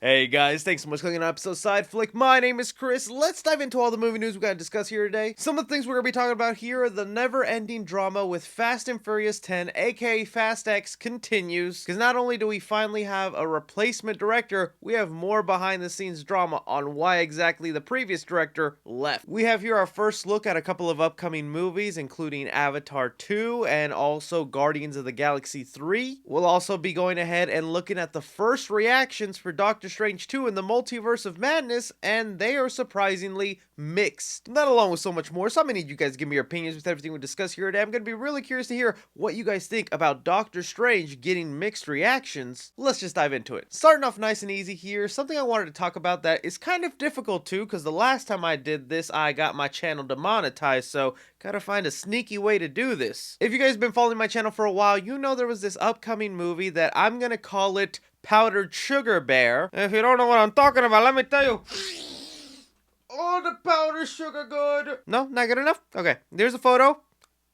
Hey guys, thanks so much for clicking on episode Side Flick. My name is Chris. Let's dive into all the movie news we gotta discuss here today. Some of the things we're gonna be talking about here are the never-ending drama with Fast and Furious 10, aka Fast X, continues. Because not only do we finally have a replacement director, we have more behind-the-scenes drama on why exactly the previous director left. We have here our first look at a couple of upcoming movies, including Avatar 2 and also Guardians of the Galaxy 3. We'll also be going ahead and looking at the first reactions for Doctor Strange 2 in the Multiverse of Madness, and they are surprisingly mixed. That along with so much more, so I'm gonna need you guys to give me your opinions with everything we discuss here today. I'm gonna be really curious to hear what you guys think about Doctor Strange getting mixed reactions. Let's just dive into it. Starting off nice and easy here, something I wanted to talk about that is kind of difficult too, because the last time I did this, I got my channel demonetized, so gotta find a sneaky way to do this. If you guys have been following my channel for a while, you know there was this upcoming movie that I'm gonna call it Powdered Sugar Bear. If you don't know what I'm talking about, let me tell you. Oh, the powdered sugar good. No, not good enough? Okay, there's a photo.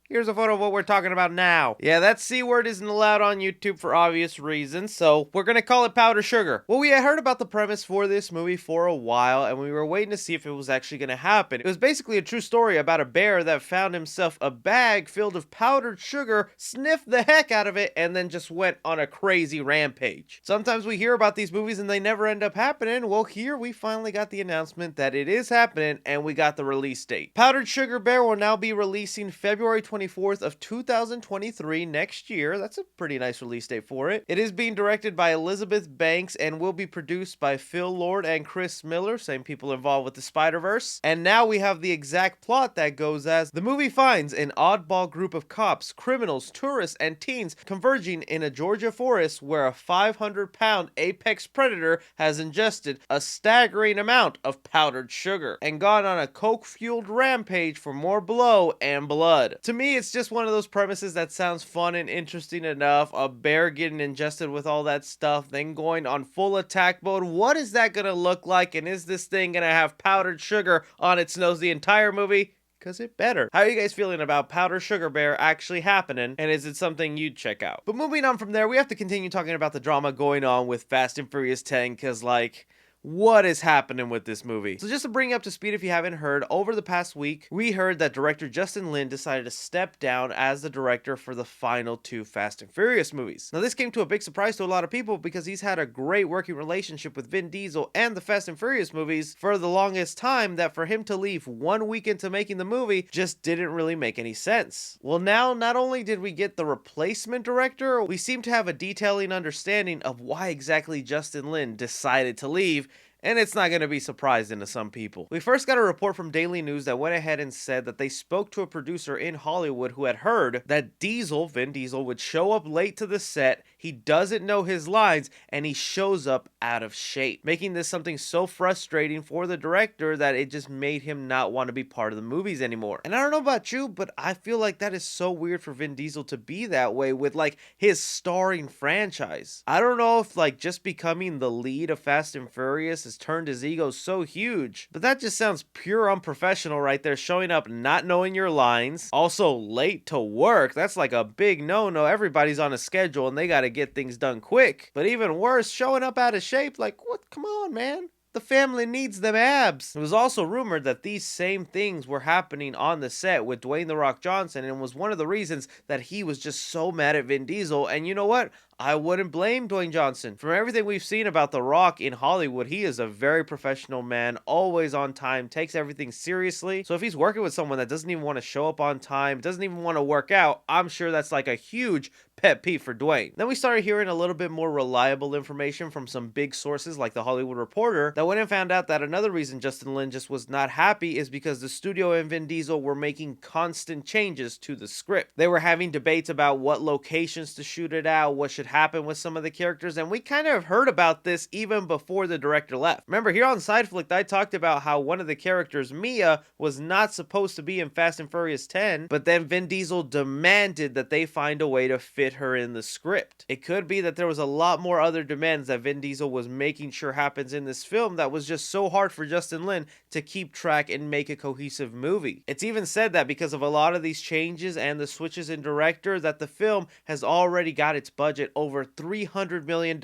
Here's a photo of what we're talking about now. Yeah, that C word isn't allowed on YouTube for obvious reasons, so we're gonna call it powder sugar. Well, we had heard about the premise for this movie for a while, and we were waiting to see if it was actually gonna happen. It was basically a true story about a bear that found himself a bag filled with powdered sugar, sniffed the heck out of it, and then just went on a crazy rampage. Sometimes we hear about these movies and they never end up happening. Well, here we finally got the announcement that it is happening, and we got the release date. Powdered Sugar Bear will now be releasing February 24th of 2023 next year. That's a pretty nice release date for it. It is being directed by Elizabeth Banks and will be produced by Phil Lord and Chris Miller, same people involved with the Spider-Verse. And now we have the exact plot that goes as the movie finds an oddball group of cops, criminals, tourists, and teens converging in a Georgia forest where a 500-pound apex predator has ingested a staggering amount of powdered sugar and gone on a coke-fueled rampage for more blow and blood. To me, it's just one of those premises that sounds fun and interesting enough. A bear getting ingested with all that stuff, then going on full attack mode. What is that gonna look like? And is this thing gonna have powdered sugar on its nose the entire movie? Because it better. How are you guys feeling about Powder Sugar Bear actually happening, and is it something you'd check out? But moving on from there, we have to continue talking about the drama going on with Fast and Furious 10, because like, what is happening with this movie? So just to bring you up to speed if you haven't heard, over the past week, we heard that director Justin Lin decided to step down as the director for the final two Fast and Furious movies. Now this came to a big surprise to a lot of people because he's had a great working relationship with Vin Diesel and the Fast and Furious movies for the longest time, that for him to leave 1 week into making the movie just didn't really make any sense. Well, now not only did we get the replacement director, we seem to have a detailing understanding of why exactly Justin Lin decided to leave, and it's not going to be surprising to some people. We first got a report from Daily News that went ahead and said that they spoke to a producer in Hollywood who had heard that Vin Diesel, would show up late to the set, he doesn't know his lines, and he shows up out of shape, making this something so frustrating for the director that it just made him not want to be part of the movies anymore. And I don't know about you, but I feel like that is so weird for Vin Diesel to be that way with like his starring franchise. I don't know if like just becoming the lead of Fast and Furious has turned his ego so huge, but that just sounds pure unprofessional right there, showing up not knowing your lines, also late to work. That's like a big no-no. Everybody's on a schedule and they got to get things done quick. But even worse, showing up out of shape. Like, what? Come on, man. The family needs them abs. It was also rumored that these same things were happening on the set with Dwayne "The Rock" Johnson, and was one of the reasons that he was just so mad at Vin Diesel. And you know what? I wouldn't blame Dwayne Johnson. From everything we've seen about The Rock in Hollywood, he is a very professional man, always on time, takes everything seriously. So if he's working with someone that doesn't even want to show up on time, doesn't even want to work out, I'm sure that's like a huge pet peeve for Dwayne. Then we started hearing a little bit more reliable information from some big sources like The Hollywood Reporter that went and found out that another reason Justin Lin just was not happy is because the studio and Vin Diesel were making constant changes to the script. They were having debates about what locations to shoot it at, what should happen with some of the characters, and we kind of heard about this even before the director left. Remember, here on Sideflick, I talked about how one of the characters, Mia, was not supposed to be in Fast and Furious 10, but then Vin Diesel demanded that they find a way to fit her in the script. It could be that there was a lot more other demands that Vin Diesel was making sure happens in this film that was just so hard for Justin Lin to keep track and make a cohesive movie. It's even said that because of a lot of these changes and the switches in director, that the film has already got its budget over $300 million,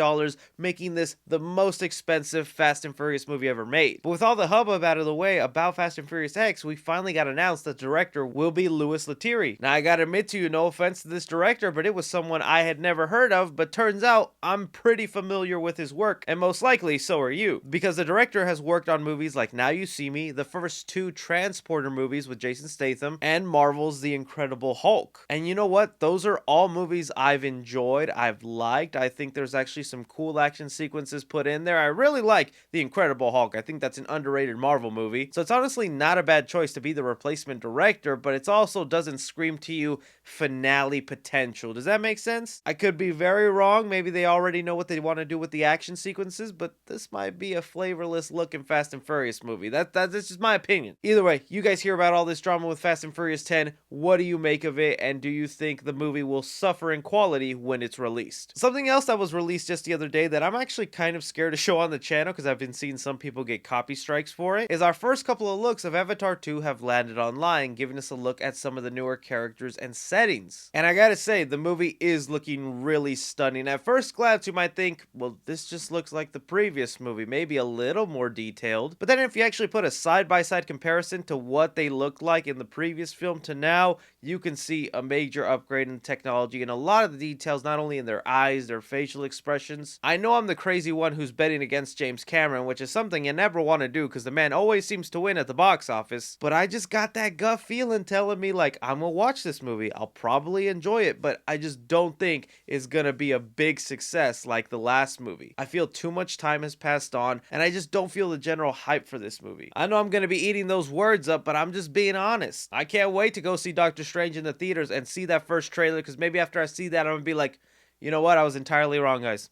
making this the most expensive Fast and Furious movie ever made. But with all the hubbub out of the way about Fast and Furious X, we finally got announced that the director will be Louis Leterrier. Now, I gotta admit to you, no offense to this director, but it was someone I had never heard of, but turns out I'm pretty familiar with his work, and most likely so are you, because the director has worked on movies like Now You See Me, the first two Transporter movies with Jason Statham, and Marvel's The Incredible Hulk. And you know what? Those are all movies I've enjoyed, I've liked. I think there's actually some cool action sequences put in there. I really like The Incredible Hulk. I think that's an underrated Marvel movie. So it's honestly not a bad choice to be the replacement director, but it also doesn't scream to you finale potential. Does that make sense? I could be very wrong. Maybe they already know what they want to do with the action sequences, but this might be a flavorless looking Fast and Furious movie. That's just my opinion. Either way, you guys hear about all this drama with Fast and Furious 10. What do you make of it? And do you think the movie will suffer in quality when it's released? Something else that was released just the other day that I'm actually kind of scared to show on the channel because I've been seeing some people get copy strikes for it is our first couple of looks of Avatar 2 have landed online, giving us a look at some of the newer characters and settings. And I gotta say, the movie is looking really stunning. At first glance, you might think, well, this just looks like the previous movie, maybe a little more detailed. But then if you actually put a side-by-side comparison to what they looked like in the previous film to now, you can see a major upgrade in technology and a lot of the details, not only in their eyes, their facial expressions. I know I'm the crazy one who's betting against James Cameron, which is something you never want to do because the man always seems to win at the box office, but I just got that gut feeling telling me like I'm gonna watch this movie. I'll probably enjoy it, but I just don't think it's gonna be a big success like the last movie. I feel too much time has passed on and I just don't feel the general hype for this movie. I know I'm gonna be eating those words up, but I'm just being honest. I can't wait to go see Doctor Strange in the theaters and see that first trailer because maybe after I see that I'm gonna be like, you know what, I was entirely wrong, guys.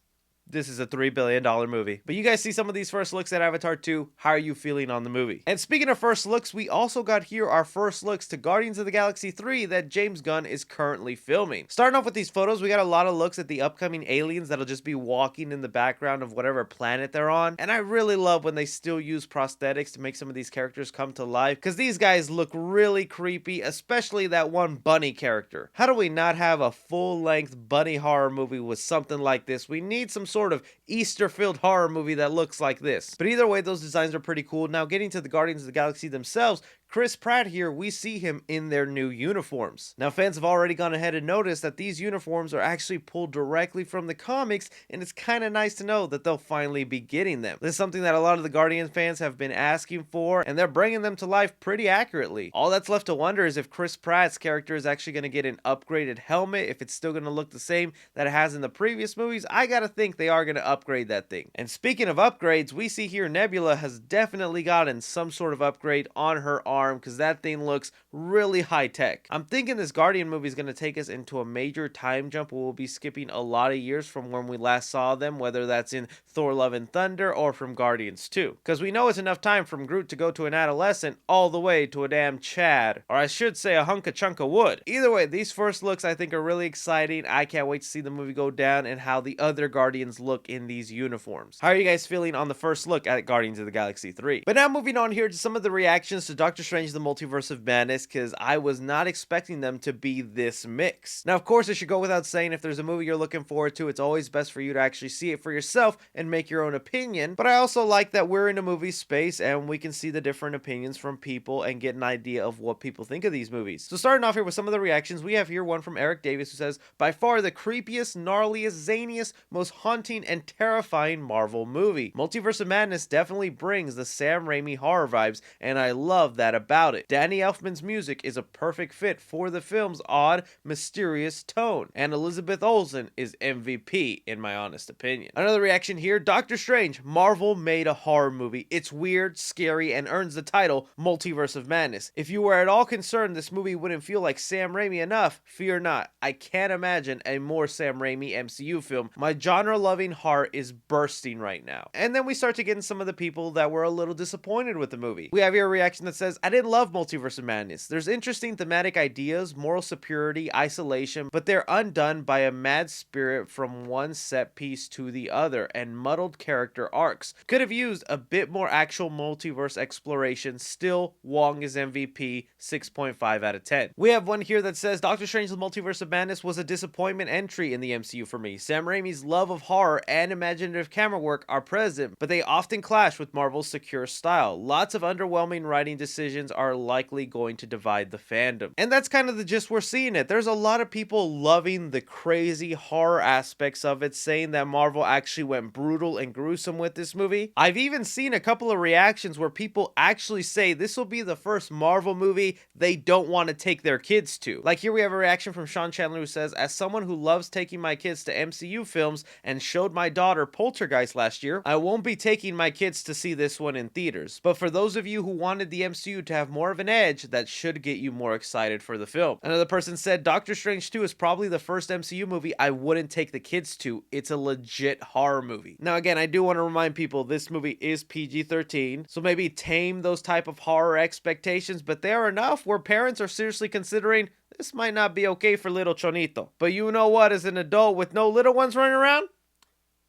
This is a $3 billion movie. But you guys see some of these first looks at Avatar 2. How are you feeling on the movie? And speaking of first looks, we also got here our first looks to Guardians of the Galaxy 3 that James Gunn is currently filming. Starting off with these photos, we got a lot of looks at the upcoming aliens that'll just be walking in the background of whatever planet they're on. And I really love when they still use prosthetics to make some of these characters come to life, because these guys look really creepy, especially that one bunny character. How do we not have a full-length bunny horror movie with something like this? We need some sort of Easter-filled horror movie that looks like this. But either way, those designs are pretty cool. Now, getting to the Guardians of the Galaxy themselves, Chris Pratt here, we see him in their new uniforms. Now, fans have already gone ahead and noticed that these uniforms are actually pulled directly from the comics, and it's kind of nice to know that they'll finally be getting them. This is something that a lot of the Guardians fans have been asking for, and they're bringing them to life pretty accurately. All that's left to wonder is if Chris Pratt's character is actually going to get an upgraded helmet, if it's still going to look the same that it has in the previous movies. I gotta think they are going to upgrade that thing. And speaking of upgrades, we see here Nebula has definitely gotten some sort of upgrade on her arm, because that thing looks really high tech. I'm thinking this Guardian movie is going to take us into a major time jump where we'll be skipping a lot of years from when we last saw them, whether that's in Thor Love and Thunder or from Guardians 2. Because we know it's enough time from Groot to go to an adolescent all the way to a damn Chad, or I should say a hunk of chunk of wood. Either way, these first looks I think are really exciting. I can't wait to see the movie go down and how the other Guardians look in these uniforms. How are you guys feeling on the first look at Guardians of the Galaxy 3? But now moving on here to some of the reactions to Doctor Strange the Multiverse of Madness, because I was not expecting them to be this mixed. Now, of course, it should go without saying, if there's a movie you're looking forward to, it's always best for you to actually see it for yourself and make your own opinion. But I also like that we're in a movie space and we can see the different opinions from people and get an idea of what people think of these movies. So starting off here with some of the reactions, we have here one from Eric Davis who says, by far the creepiest, gnarliest, zaniest, most haunting and terrifying Marvel movie. Multiverse of Madness definitely brings the Sam Raimi horror vibes, and I love that about it. Danny Elfman's music is a perfect fit for the film's odd, mysterious tone, and Elizabeth Olsen is MVP in my honest opinion. Another reaction here, Doctor Strange, Marvel made a horror movie. It's weird, scary, and earns the title Multiverse of Madness. If you were at all concerned this movie wouldn't feel like Sam Raimi enough, fear not. I can't imagine a more Sam Raimi MCU film. My genre-loving heart is bursting right now. And then we start to get in some of the people that were a little disappointed with the movie. We have here a reaction that says, I didn't love Multiverse of Madness. There's interesting thematic ideas, moral superiority, isolation, but they're undone by a mad spirit from one set piece to the other and muddled character arcs. Could have used a bit more actual multiverse exploration. Still, Wong is MVP, 6.5 out of 10. We have one here that says Doctor Strange: The Multiverse of Madness was a disappointment entry in the MCU for me. Sam Raimi's love of horror and imaginative camera work are present, but they often clash with Marvel's secure style. Lots of underwhelming writing decisions are likely going to divide the fandom. And that's kind of the gist we're seeing it. There's a lot of people loving the crazy horror aspects of it, saying that Marvel actually went brutal and gruesome with this movie. I've even seen a couple of reactions where people actually say this will be the first Marvel movie they don't want to take their kids to. Like here we have a reaction from Sean Chandler who says, as someone who loves taking my kids to MCU films and showed my daughter Poltergeist last year, I won't be taking my kids to see this one in theaters. But for those of you who wanted the MCU to have more of an edge, that should get you more excited for the film. Another person said, Doctor Strange 2 is probably the first MCU movie I wouldn't take the kids to. It's a legit horror movie. Now again, I do want to remind people this movie is PG-13, so maybe tame those type of horror expectations, but they are enough where parents are seriously considering this might not be okay for little Chonito. But you know what, as an adult with no little ones running around,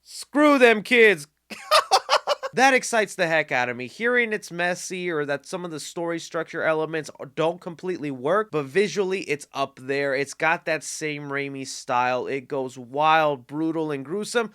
screw them kids. That excites the heck out of me. Hearing it's messy or that some of the story structure elements don't completely work, but visually it's up there. It's got that same Raimi style. It goes wild, brutal, and gruesome.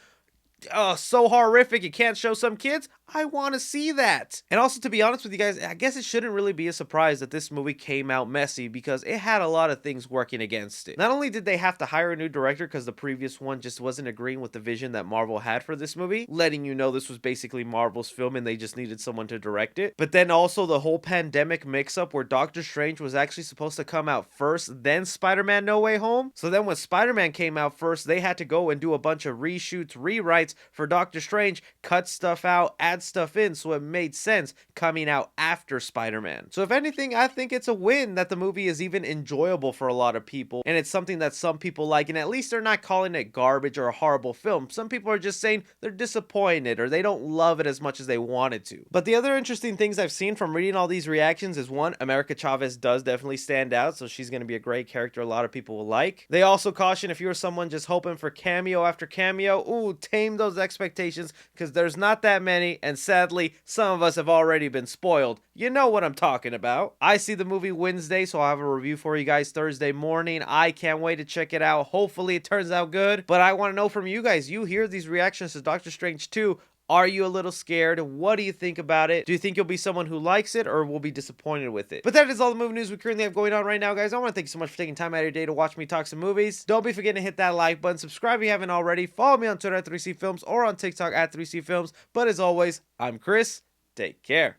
So horrific you can't show some kids. I want to see that. And also, to be honest with you guys, I guess it shouldn't really be a surprise that this movie came out messy because it had a lot of things working against it. Not only did they have to hire a new director because the previous one just wasn't agreeing with the vision that Marvel had for this movie, letting you know this was basically Marvel's film and they just needed someone to direct it. But then also the whole pandemic mix-up where Doctor Strange was actually supposed to come out first, then Spider-Man No Way Home. So then when Spider-Man came out first, they had to go and do a bunch of reshoots, rewrites for Doctor Strange, cut stuff out, add stuff in, so it made sense coming out after Spider-Man. So if anything, I think it's a win that the movie is even enjoyable for a lot of people, and it's something that some people like, and at least they're not calling it garbage or a horrible film. Some people are just saying they're disappointed or they don't love it as much as they wanted to. But the other interesting things I've seen from reading all these reactions is, one, America Chavez does definitely stand out, so she's going to be a great character a lot of people will like. They also caution if you're someone just hoping for cameo after cameo, ooh, tame those expectations because there's not that many, and sadly, some of us have already been spoiled. You know what I'm talking about. I see the movie Wednesday, so I'll have a review for you guys Thursday morning. I can't wait to check it out. Hopefully it turns out good, but I want to know from you guys. You hear these reactions to Doctor Strange 2. Are you a little scared? What do you think about it? Do you think you'll be someone who likes it or will be disappointed with it? But that is all the movie news we currently have going on right now, guys. I want to thank you so much for taking time out of your day to watch me talk some movies. Don't be forgetting to hit that like button. Subscribe if you haven't already. Follow me on Twitter at 3C Films or on TikTok at 3C Films. But as always, I'm Chris. Take care.